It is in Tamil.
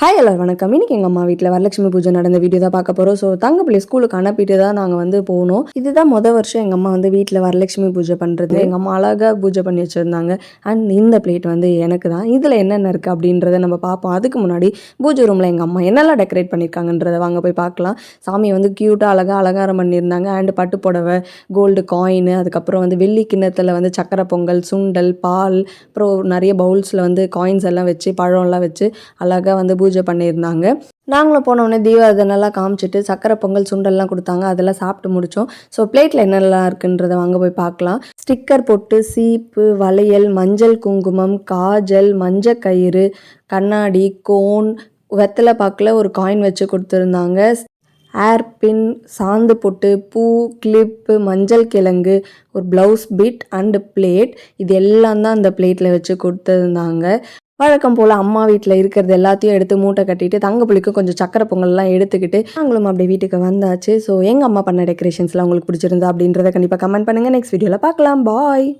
ஹாய் எல்லாரும் வணக்கம். இன்னைக்கு எங்கள் அம்மா வீட்டில் வரலட்சுமி பூஜை நடந்த வீடியோ தான் பார்க்க போகிறோம். ஸோ தங்கப்பிள்ளை ஸ்கூலுக்கு அனுப்பிட்டு தான் நாங்கள் வந்து போனோம். இதுதான் வருஷம் எங்கள் அம்மா வந்து வீட்டில் வரலட்சுமி பூஜை பண்ணுறது. எங்கள் அம்மா அழகாக பூஜை பண்ணி வச்சுருந்தாங்க. அண்ட் இந்த பிளேட் வந்து எனக்கு தான். இதில் என்னென்ன இருக்குது அப்படின்றத நம்ம பார்ப்போம். அதுக்கு முன்னாடி பூஜை ரூமில் எங்கள் அம்மா என்னெல்லாம் டெக்கரேட் பண்ணியிருக்காங்கன்றதை வாங்க போய் பார்க்கலாம். சாமியை வந்து க்யூட்டாக அழகாக அலங்காரம் பண்ணியிருந்தாங்க. அண்டு பட்டு புடவை, கோல்டு காயின், அதுக்கப்புறம் வந்து வெள்ளி கிண்ணத்தில் வந்து சக்கரை பொங்கல், சுண்டல், பால், அப்புறம் நிறைய பவுல்ஸில் வந்து காயின்ஸ் எல்லாம் வச்சு பழம்லாம் வச்சு அழகாக வந்து பூஜை பண்ணியிருந்தாங்க. நாங்களும் போனோடனே தீபாவளினெல்லாம் காமிச்சிட்டு சக்கரை பொங்கல் சுண்டல்லாம் கொடுத்தாங்க. அதெல்லாம் சாப்பிட்டு முடித்தோம். ஸோ பிளேட்டில் என்னெல்லாம் இருக்குன்றதை வாங்க போய் பார்க்கலாம். ஸ்டிக்கர் பொட்டு, சீப்பு, வளையல், மஞ்சள் குங்குமம், காஜல், மஞ்சள் கயிறு, கண்ணாடி, கோன், வெத்தலை பாக்கில் ஒரு காயின் வச்சு கொடுத்துருந்தாங்க. ஏர்பின், சாந்து பொட்டு, பூ, கிளிப்பு, மஞ்சள் கிழங்கு, ஒரு ப்ளவுஸ் பிட் அண்டு பிளேட். இது எல்லாம் தான் அந்த பிளேட்டில் வச்சு கொடுத்துருந்தாங்க. வழக்கம் போல் அம்மா வீட்டில் இருக்கிறது எல்லாத்தையும் எடுத்து மூட்டை கட்டிட்டு தங்கப்புளிக்கு கொஞ்சம் சக்கரை பொங்கல்லாம் எடுத்துக்கிட்டு நாங்களும் அப்படி வீட்டுக்கு வந்தாச்சு. ஸோ எங்கள் அம்மா பண்ண டெக்கரேஷன்ஸ்லாம் உங்களுக்கு பிடிச்சிருந்தா அப்படின்றத கண்டிப்பாக கமெண்ட் பண்ணுங்கள். நெக்ஸ்ட் வீடியோவில் பார்க்கலாம். பாய்.